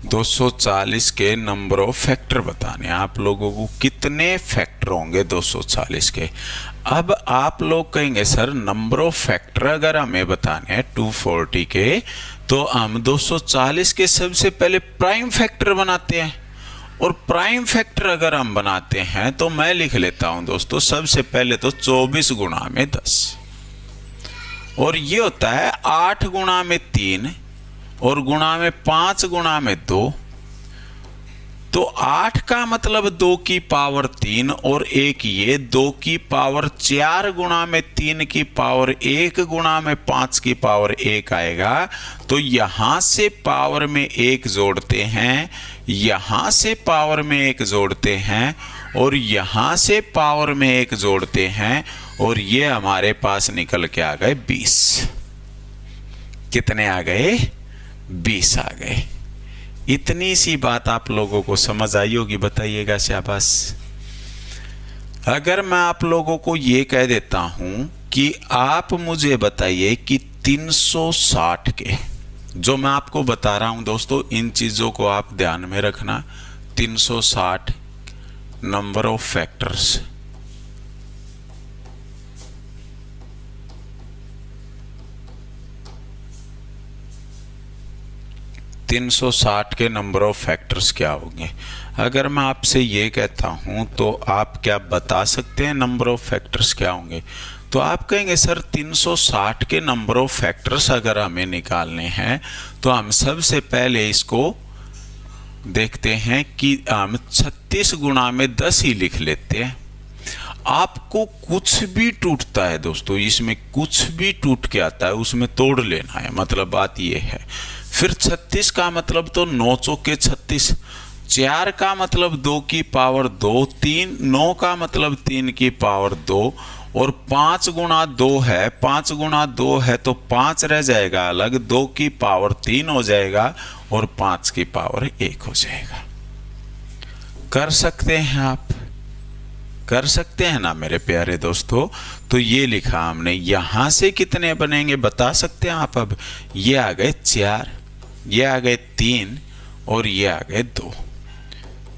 दो 240 के नंबर ऑफ फैक्टर बताने आप लोगों को। कितने फैक्टर होंगे 240 के? अब आप लोग कहेंगे सर नंबर ऑफ फैक्टर अगर हमें बताने हैं 240 के, तो हम 240 के सबसे पहले प्राइम फैक्टर बनाते हैं। और प्राइम फैक्टर अगर हम बनाते हैं तो मैं लिख लेता हूं दोस्तों, सबसे पहले तो 24 गुणा में 10, और ये होता है 8 गुणा में 3 और गुणा में 5 गुणा में 2। तो 8 का मतलब 2 की पावर 3 और एक ये 2 की पावर 4 गुणा में 3 की पावर 1 गुणा में 5 की पावर 1 आएगा। तो यहां से पावर में 1 जोड़ते हैं, यहां से पावर में 1 जोड़ते हैं और यहां से पावर में 1 जोड़ते हैं, और ये हमारे पास निकल के आ गए 20। कितने आ गए? 20 आ गए। इतनी सी बात आप लोगों को समझ आई होगी, बताइएगा शाबाश। अगर मैं आप लोगों को ये कह देता हूं कि आप मुझे बताइए कि 360 के, जो मैं आपको बता रहा हूं दोस्तों, इन चीजों को आप ध्यान में रखना। 360 नंबर ऑफ फैक्टर्स। 360 के नंबर ऑफ फैक्टर्स क्या होंगे? अगर मैं आपसे ये कहता हूं तो आप क्या बता सकते हैं नंबर ऑफ फैक्टर्स क्या होंगे? तो आप कहेंगे सर 360 के नंबर ऑफ फैक्टर्स अगर हमें निकालने हैं तो हम सबसे पहले इसको देखते हैं कि हम 36 गुणा में 10 ही लिख लेते हैं। आपको कुछ भी टूटता है दोस्तों, इसमें कुछ भी टूट के आता है उसमें तोड़ लेना है, मतलब बात ये है। फिर 36 का मतलब तो 9 चौके 36, 4 का मतलब 2 की पावर 2, 9 का मतलब 3 की पावर 2, और 5 गुणा 2 है, 5 गुणा 2 है तो 5 रह जाएगा अलग, 2 की पावर 3 हो जाएगा और 5 की पावर 1 हो जाएगा। कर सकते हैं आप, कर सकते हैं ना मेरे प्यारे दोस्तों? तो ये लिखा हमने। यहां से कितने बनेंगे बता सकते हैं आप? अब ये आ गए 4, ये आ गए 3 और ये आ गए 2,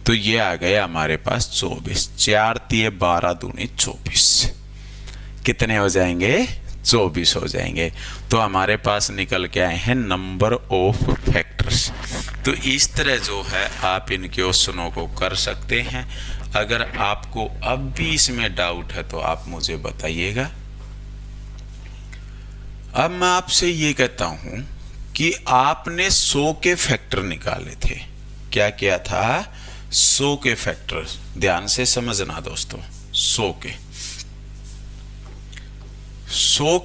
तो ये आ गए हमारे पास 24। 4 तिये 12 दूनी 24, कितने हो जाएंगे? 24 हो जाएंगे। तो हमारे पास निकल के आए हैं नंबर ऑफ फैक्टर्स। तो इस तरह जो है आप इन क्वेश्चनों को कर सकते हैं। अगर आपको अब भी इसमें डाउट है तो आप मुझे बताइएगा। अब मैं आपसे ये कहता हूं कि आपने 100 के फैक्टर निकाले थे। क्या किया था? 100 के फैक्टर। ध्यान से समझना दोस्तों, 100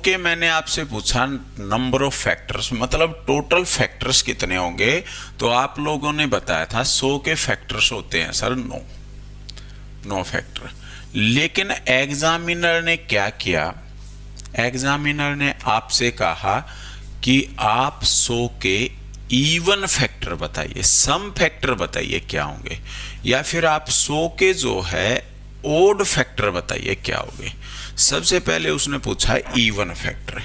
के मैंने आपसे पूछा नंबर ऑफ फैक्टर्स, मतलब टोटल फैक्टर्स कितने होंगे? तो आप लोगों ने बताया था 100 के फैक्टर्स होते हैं सर 9 फैक्टर। लेकिन एग्जामिनर ने क्या किया? एग्जामिनर ने आपसे कहा कि आप 100 के इवन फैक्टर बताइए, सम फैक्टर बताइए क्या होंगे, या फिर आप 100 के जो है ओड फैक्टर बताइए क्या होंगे। सबसे पहले उसने पूछा इवन फैक्टर।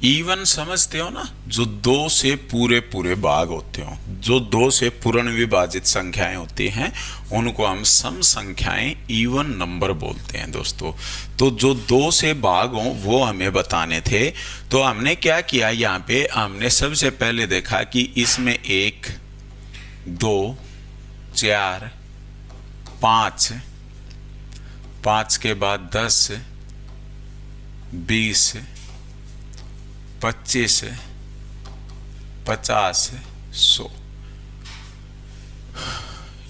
इवन समझते हो ना? जो 2 से पूरे भाग होते हो, जो 2 से पूर्ण विभाजित संख्याएं होती हैं उनको हम सम संख्याएं इवन नंबर बोलते हैं दोस्तों। तो जो 2 से भाग हों वो हमें बताने थे। तो हमने क्या किया, यहाँ पे हमने सबसे पहले देखा कि इसमें 1, 2, 4, 5, 5 के बाद 10, 20, 25, 50, 100।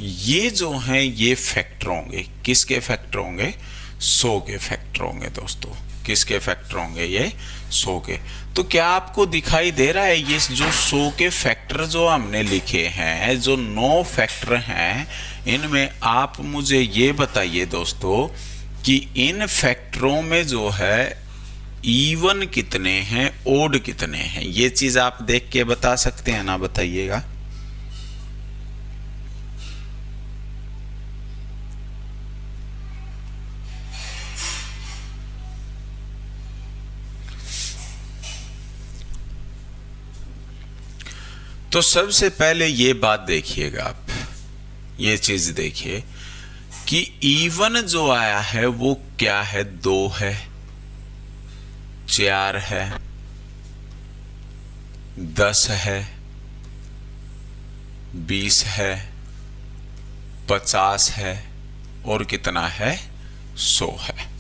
ये जो हैं ये फैक्टर होंगे, किसके फैक्टर होंगे? 100 के फैक्टर होंगे दोस्तों। किसके फैक्टर होंगे? ये 100 के। तो क्या आपको दिखाई दे रहा है ये जो 100 के फैक्टर जो हमने लिखे हैं, जो 9 फैक्टर हैं, इनमें आप मुझे ये बताइए दोस्तों कि इन फैक्टरों में जो है इवन कितने हैं, ओड कितने हैं? ये चीज आप देख के बता सकते हैं ना? बताइएगा। तो सबसे पहले ये बात देखिएगा आप, ये चीज देखिए कि इवन जो आया है वो क्या है? 2 है, 4 है, 10 है, 20 है, 50 है और कितना है? 100 है।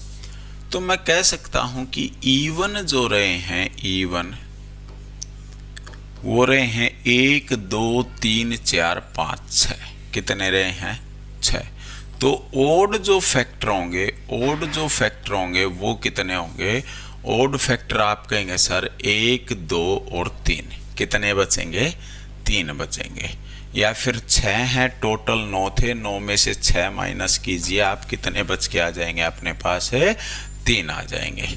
तो मैं कह सकता हूं कि इवन जो रहे हैं, इवन वो रहे हैं 1, 2, 3, 4, 5, 6। कितने रहे हैं? 6। तो ओड जो फैक्टर होंगे, ओड जो फैक्टर होंगे वो कितने होंगे? ओड फैक्टर आप कहेंगे सर 1, 2 और 3। कितने बचेंगे? 3 बचेंगे। या फिर 6 हैं, टोटल 9 थे, 9 में से 6 माइनस कीजिए, आप कितने बच के आ जाएंगे? अपने पास है 3 आ जाएंगे।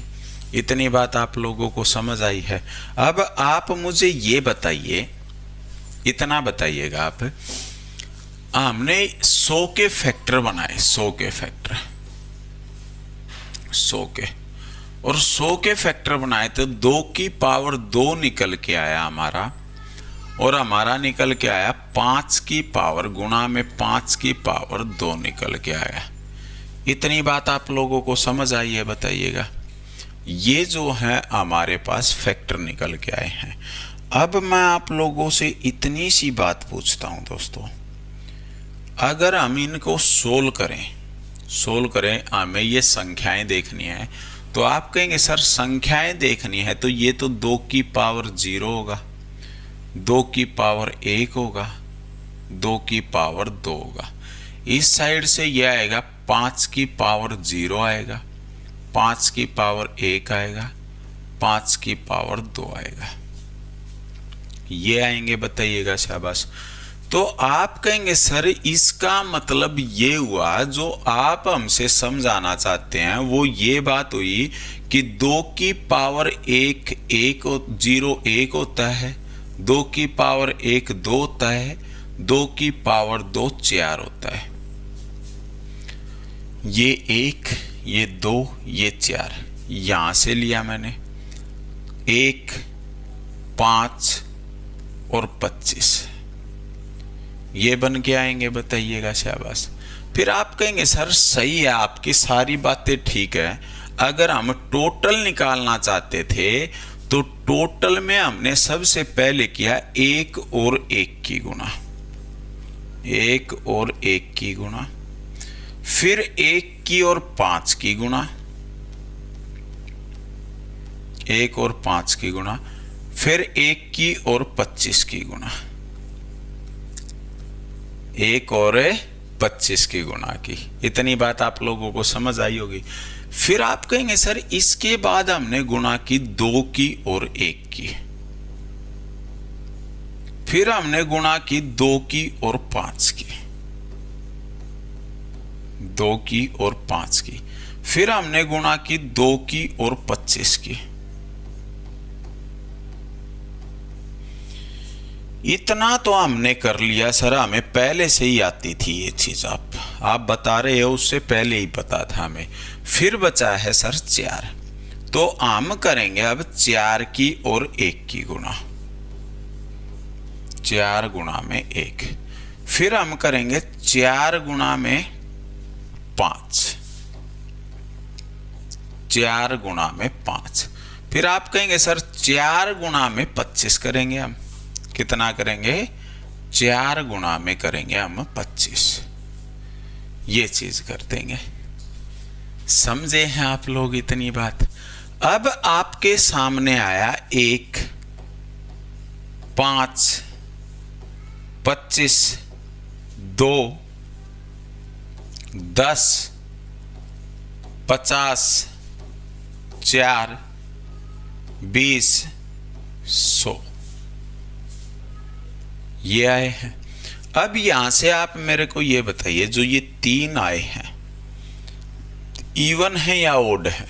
इतनी बात आप लोगों को समझ आई है। अब आप मुझे ये बताइए, इतना बताइएगा आप, हमने 100 के फैक्टर बनाए, 100 के फैक्टर, 100 के, और 100 के फैक्टर बनाए तो 2 की पावर 2 निकल के आया हमारा, और हमारा निकल के आया 5 की पावर गुणा में 5 की पावर 2 निकल के आया। इतनी बात आप लोगों को समझ आई है? बताइएगा। ये जो है हमारे पास फैक्टर निकल के आए हैं। अब मैं आप लोगों से इतनी सी बात पूछता हूं दोस्तों, अगर हम इनको सोल्व करें, हमें ये संख्याएं देखनी है, तो आप कहेंगे सर संख्याएं देखनी है तो ये तो 2 की पावर 0 होगा, 2 की पावर 1 होगा, 2 की पावर 2 होगा। इस साइड से ये आएगा 5 की पावर 0 आएगा, 5 की पावर 1 आएगा, 5 की पावर 2 आएगा। ये आएंगे, बताइएगा। शाबाश। तो आप कहेंगे सर इसका मतलब ये हुआ, जो आप हमसे समझाना चाहते हैं वो ये बात हुई कि 2 की पावर 1 0 1 होता है, 2 की पावर 1 2 होता है, 2 की पावर 2 4 होता है। ये 1, ये 2, ये 4 यहां से लिया मैंने, 1, 5 और 25 ये बन के आएंगे, बताइएगा। शाबाश। फिर आप कहेंगे सर सही है, आपकी सारी बातें ठीक है। अगर हम टोटल निकालना चाहते थे तो टोटल में हमने सबसे पहले किया 1 और 1 की गुणा, 1 और 1 की गुणा, फिर 1 की और 5 की गुणा, 1 और 5 की गुणा, फिर 1 की और 25 की गुणा, 1 और 25 की गुणा की। इतनी बात आप लोगों को समझ आई होगी। फिर आप कहेंगे सर इसके बाद हमने गुणा की 2 की और 1 की, फिर हमने गुणा की 2 की और 5 की, 2 की और 5 की, फिर हमने गुणा की 2 की और 25 की। इतना तो हमने कर लिया सर, हमें पहले से ही आती थी ये चीज। आप बता रहे हो उससे पहले ही पता था हमें। फिर बचा है सर 4, तो हम करेंगे अब 4 की और 1 की गुणा, 4 गुणा में 1, फिर हम करेंगे 4 गुणा में 5, 4 गुणा में 5, फिर आप कहेंगे सर 4 गुणा में 25 करेंगे हम। कितना करेंगे? 4 गुणा में करेंगे हम 25। ये चीज कर देंगे। समझे हैं आप लोग इतनी बात? अब आपके सामने आया 1, 5, 25, 2, 10, 50, 4, 20, 100 ये आए हैं। अब यहां से आप मेरे को ये बताइए, जो ये 3 आए हैं, इवन है या ओड है?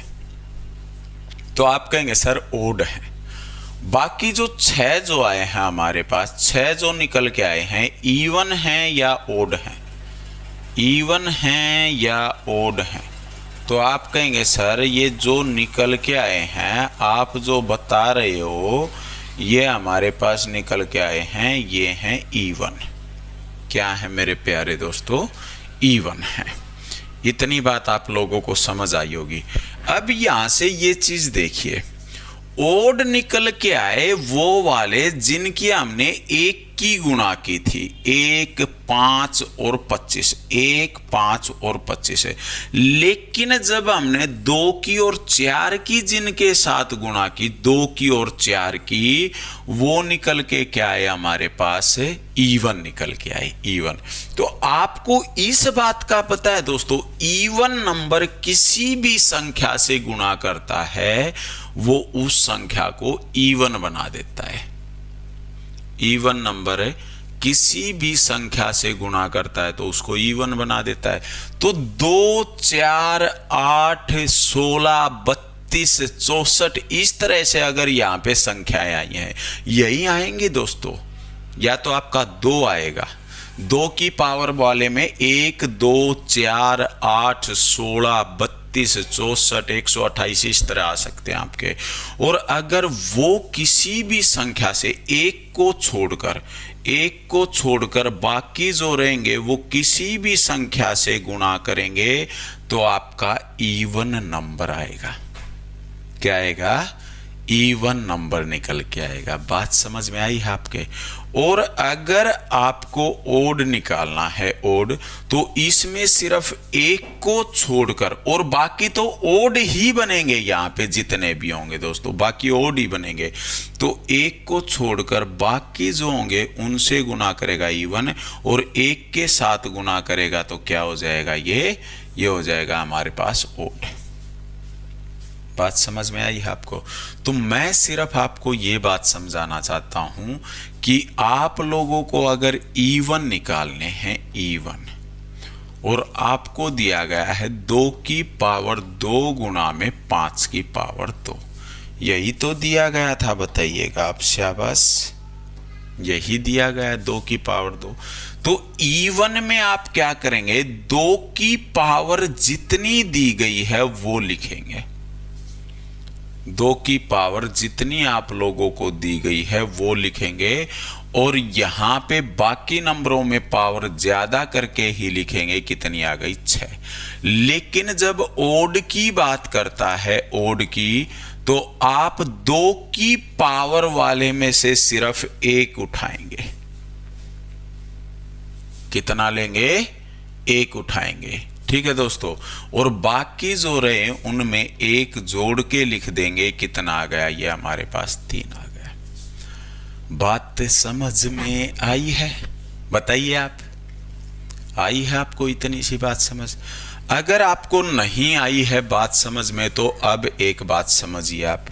तो आप कहेंगे सर ओड है। बाकी जो 6 जो आए हैं हमारे पास, 6 जो निकल के आए हैं, इवन हैं या ओड हैं? इवन हैं या ओड हैं? तो आप कहेंगे सर ये जो निकल के आए हैं, आप जो बता रहे हो, ये हमारे पास निकल के आए हैं, ये हैं इवन। क्या है मेरे प्यारे दोस्तों? इवन है। इतनी बात आप लोगों को समझ आई होगी। अब यहां से ये चीज देखिए, ओड निकल के आए वो वाले जिनकी हमने 1 की गुणा की थी, 1, 5 और 25, 1, 5 और 25 है। लेकिन जब हमने 2 की और 4 की जिनके साथ गुणा की, 2 की और 4 की, वो निकल के क्या आए हमारे पास? इवन निकल के आए, इवन। तो आपको इस बात का पता है दोस्तों, इवन नंबर किसी भी संख्या से गुणा करता है, वो उस संख्या को इवन बना देता है। इवन नंबर है, किसी भी संख्या से गुणा करता है तो उसको इवन बना देता है। तो 2, 4, 8, 16, 32, 64 इस तरह से अगर यहां पे संख्याएं आई हैं, यही आएंगे दोस्तों। या तो आपका 2 आएगा, 2 की पावर वाले में 1, 2, 4, 8, 16, 32, 64, 128 इस तरह आ सकते हैं आपके। और अगर वो किसी भी संख्या से एक को छोड़कर बाकी जो रहेंगे वो किसी भी संख्या से गुणा करेंगे तो आपका इवन नंबर आएगा। क्या आएगा? इवन नंबर निकल के आएगा। बात समझ में आई है आपके? और अगर आपको ओड निकालना है, ओड, तो इसमें सिर्फ 1 को छोड़कर, और बाकी तो ओड ही बनेंगे, यहां पे जितने भी होंगे दोस्तों बाकी ओड ही बनेंगे। तो 1 को छोड़कर बाकी जो होंगे उनसे गुणा करेगा इवन, और 1 के साथ गुणा करेगा तो क्या हो जाएगा? ये हो जाएगा हमारे पास ओड। बात समझ में आई है आपको? तो मैं सिर्फ आपको ये बात समझाना चाहता हूं कि आप लोगों को अगर इवन निकालने हैं, इवन, और आपको दिया गया है 2 की पावर 2 गुणा में 5 की पावर 2, यही तो दिया गया था, बताइएगा आप। शाबाश, यही दिया गया है 2 की पावर 2। तो इवन में आप क्या करेंगे? 2 की पावर जितनी दी गई है वो लिखेंगे। 2 की पावर जितनी आप लोगों को दी गई है वो लिखेंगे, और यहां पे बाकी नंबरों में पावर ज्यादा करके ही लिखेंगे। कितनी आ गई? 6। लेकिन जब ओड की बात करता है, ओड की, तो आप 2 की पावर वाले में से सिर्फ 1 उठाएंगे। कितना लेंगे? 1 उठाएंगे। ठीक है दोस्तों, और बाकी जो रहे उनमें 1 जोड़ के लिख देंगे। कितना आ गया? ये हमारे पास 3 आ गया। बात समझ में आई है? बताइए आप, आई है आपको इतनी सी बात समझ? अगर आपको नहीं आई है बात समझ में, तो अब एक बात समझिए आप।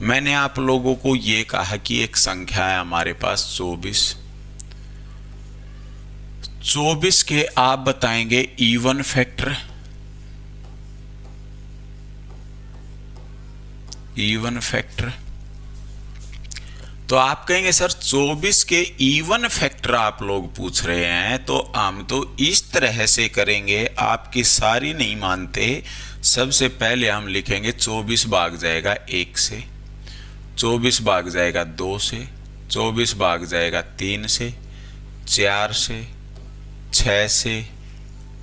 मैंने आप लोगों को ये कहा कि एक संख्या है हमारे पास 24। 24 के आप बताएंगे इवन फैक्टर। इवन फैक्टर तो आप कहेंगे सर 24 के इवन फैक्टर आप लोग पूछ रहे हैं, तो हम तो इस तरह से करेंगे, आपकी सारी नहीं मानते। सबसे पहले हम लिखेंगे 24 भाग जाएगा 1 से, 24 भाग जाएगा 2 से, 24 भाग जाएगा 3 से, 4 से, 6 से,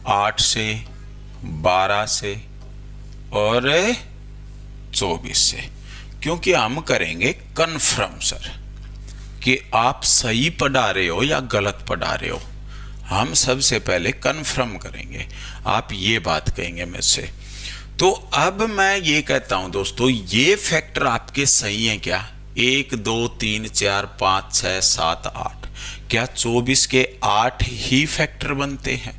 8 से, 12 से और 24 से। क्योंकि हम करेंगे कन्फर्म सर कि आप सही पढ़ा रहे हो या गलत पढ़ा रहे हो। हम सबसे पहले कन्फर्म करेंगे, आप ये बात कहेंगे मुझसे। तो अब मैं ये कहता हूं दोस्तों, ये फैक्टर आपके सही हैं क्या? 1 2 3 4 5 6 7 8, क्या 24 के 8 ही फैक्टर बनते हैं?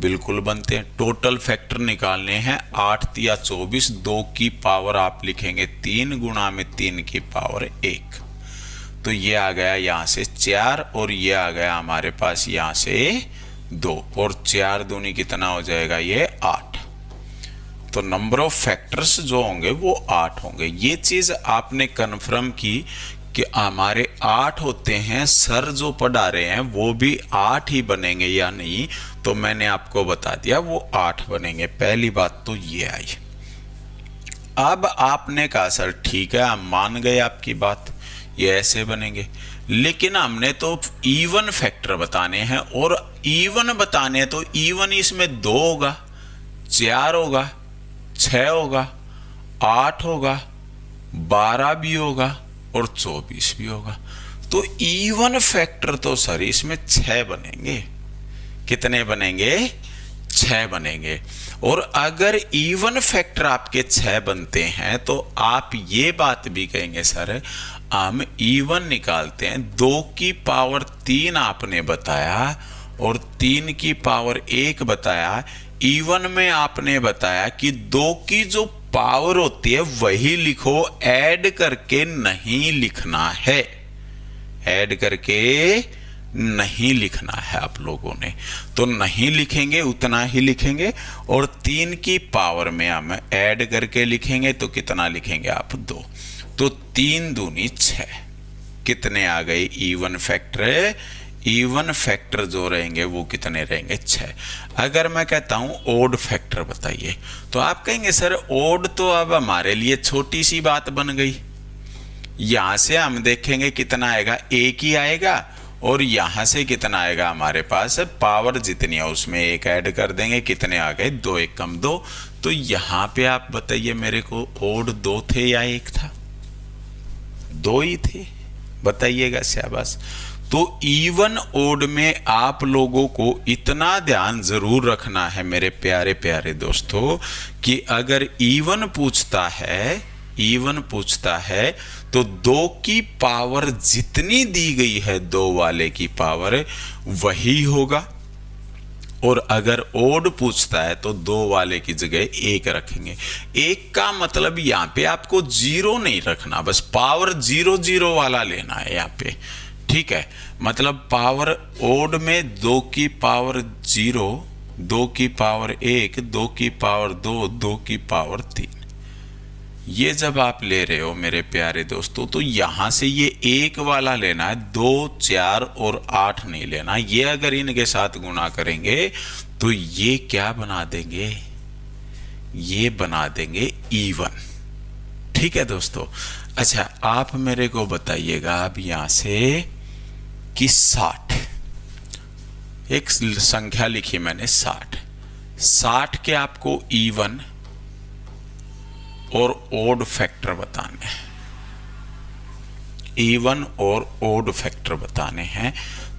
बिल्कुल बनते हैं। टोटल फैक्टर निकालने हैं 8 या 24, 2 की पावर आप लिखेंगे 3 गुणा में 3 की पावर 1, तो ये आ गया यहां से 4 और ये आ गया हमारे पास यहां से 2, और 4 दूनी कितना हो जाएगा? ये 8। तो नंबर ऑफ फैक्टर्स जो होंगे वो 8 होंगे। ये चीज आपने कन्फर्म की कि हमारे 8 होते हैं, सर जो पढ़ा रहे हैं वो भी 8 ही बनेंगे या नहीं, तो मैंने आपको बता दिया वो 8 बनेंगे। पहली बात तो ये आई। अब आपने कहा सर ठीक है, हम मान गए आपकी बात, ये ऐसे बनेंगे, लेकिन हमने तो इवन फैक्टर बताने हैं, और इवन बताने तो इवन इसमें 2 होगा, 4 होगा, 6 होगा, 8 होगा, 12 भी होगा और 24 भी होगा। तो इवन फैक्टर तो सर इसमें 6 बनेंगे। कितने बनेंगे? 6 बनेंगे। और अगर इवन फैक्टर आपके 6 बनते हैं तो आप ये बात भी कहेंगे सर हम इवन निकालते हैं, 2 की पावर 3 आपने बताया और 3 की पावर 1 बताया। इवन में आपने बताया कि 2 की जो पावर होती है वही लिखो, ऐड करके नहीं लिखना है, ऐड करके नहीं लिखना है आप लोगों ने। तो नहीं लिखेंगे, उतना ही लिखेंगे, और 3 की पावर में हम ऐड करके लिखेंगे तो कितना लिखेंगे आप? 2। तो 3 दूनी 6, कितने आ गए? Even factor. इवन फैक्टर जो रहेंगे वो कितने रहेंगे? 6। अगर मैं कहता हूं ओड फैक्टर बताइए, तो आप कहेंगे सर ओड तो अब हमारे लिए छोटी सी बात बन गई। यहां से हम देखेंगे कितना आएगा? 1 ही आएगा, और यहां से कितना आएगा हमारे पास? पावर जितनी है उसमें 1 ऐड कर देंगे, कितने आ गए? 2 1 कम 2। तो यहां पे आप बताइए मेरे को, ओड 2 थे या 1 था? 2 ही थे, बताइएगा। शाबाश। तो इवन ओड में आप लोगों को इतना ध्यान जरूर रखना है मेरे प्यारे प्यारे दोस्तों, कि अगर इवन पूछता है, इवन पूछता है तो 2 की पावर जितनी दी गई है 2 वाले की पावर वही होगा, और अगर ओड पूछता है तो 2 वाले की जगह 1 रखेंगे। 1 का मतलब यहाँ पे आपको 0 नहीं रखना, बस पावर 0 0 वाला लेना है यहाँ पे, ठीक है। मतलब पावर ओड में 2 की पावर 0, 2 की पावर 1, 2 की पावर 2, 2 की पावर 3, ये जब आप ले रहे हो मेरे प्यारे दोस्तों, तो यहां से ये 1 वाला लेना है, 2 4 और 8 नहीं लेना। ये अगर इनके साथ गुणा करेंगे तो ये क्या बना देंगे? ये बना देंगे इवन, ठीक है दोस्तों। अच्छा, आप मेरे को बताइएगा अब यहां से कि 60, एक संख्या लिखी मैंने 60 के आपको इवन और ओड फैक्टर बताने हैं, इवन और ओड फैक्टर बताने हैं।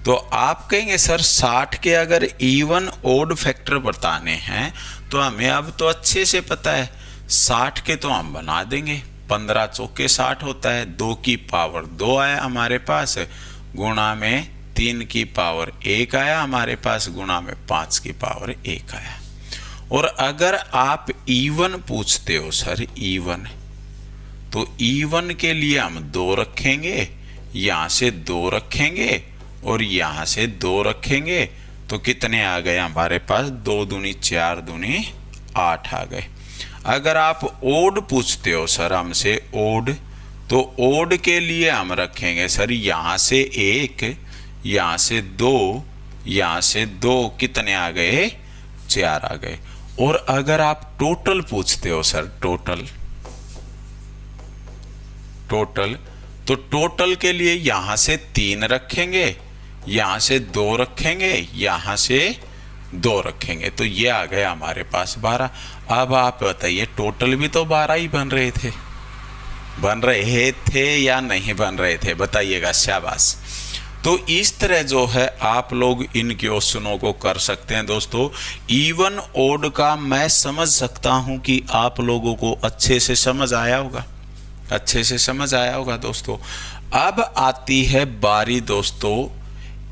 तो आप कहेंगे सर 60 के अगर इवन ओड फैक्टर बताने हैं तो हमें अब तो अच्छे से पता है, 60 के तो हम बना देंगे। 15 चौके 60 होता है, 2 की पावर 2 आया हमारे पास, गुणा में 3 की पावर 1 आया हमारे पास, गुणा में 5 की पावर 1 आया। और अगर आप इवन पूछते हो सर इवन, तो इवन के लिए हम 2 रखेंगे, यहां से 2 रखेंगे और यहां से 2 रखेंगे, तो कितने आ गए हमारे पास? 2 दूनी 4 दूनी 8 आ गए। अगर आप ओड पूछते हो सर हमसे ओड, तो ओड के लिए हम रखेंगे सर यहां से 1, यहां से 2, यहां से 2, कितने आ गए? 4 आ गए। और अगर आप टोटल पूछते हो सर टोटल, तो टोटल के लिए यहां से 3 रखेंगे, यहां से 2 रखेंगे, यहां से 2 रखेंगे, तो ये आ गया हमारे पास 12। अब आप बताइए टोटल भी तो 12 ही बन रहे थे या नहीं बन रहे थे? बताइएगा। शाबाश। तो इस तरह जो है आप लोग इन क्वेश्चनों को कर सकते हैं दोस्तों। इवन ओड का मैं समझ सकता हूं कि आप लोगों को अच्छे से समझ आया होगा, अच्छे से समझ आया होगा दोस्तों। अब आती है बारी दोस्तों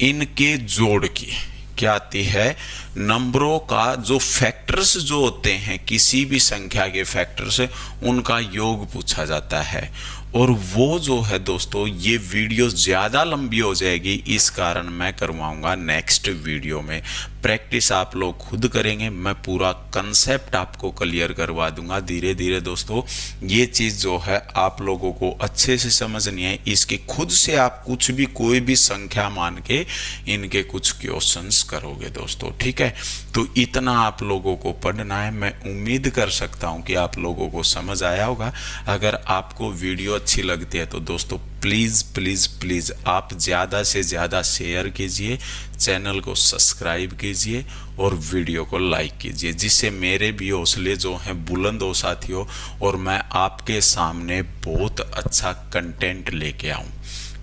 इनके जोड़ की। क्या आती है? नंबरों का जो फैक्टर्स जो होते हैं, किसी भी संख्या के फैक्टर्स, उनका योग पूछा जाता है। और वो जो है दोस्तों, ये वीडियो ज़्यादा लंबी हो जाएगी, इस कारण मैं करवाऊंगा नेक्स्ट वीडियो में। प्रैक्टिस आप लोग खुद करेंगे, मैं पूरा कंसेप्ट आपको क्लियर करवा दूंगा धीरे धीरे दोस्तों। ये चीज़ जो है आप लोगों को अच्छे से समझनी है। इसके खुद से आप कुछ भी, कोई भी संख्या मान के इनके कुछ क्वेश्चंस करोगे दोस्तों, ठीक है। तो इतना आप लोगों को पढ़ना है। मैं उम्मीद कर सकता हूं कि आप लोगों को समझ आया होगा। अगर आपको वीडियो अच्छी लगती है तो दोस्तों प्लीज़ प्लीज़ प्लीज़ आप ज़्यादा से ज़्यादा शेयर कीजिए, चैनल को सब्सक्राइब कीजिए और वीडियो को लाइक कीजिए, जिससे मेरे भी हौसले जो हैं बुलंद हो साथियों, और मैं आपके सामने बहुत अच्छा कंटेंट लेके आऊँ,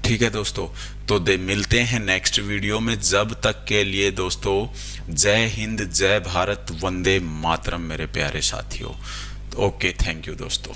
ठीक है दोस्तों। तो मिलते हैं नेक्स्ट वीडियो में। जब तक के लिए दोस्तों जय हिंद, जय भारत, वंदे मातरम मेरे प्यारे साथियों। ओके, थैंक यू दोस्तों।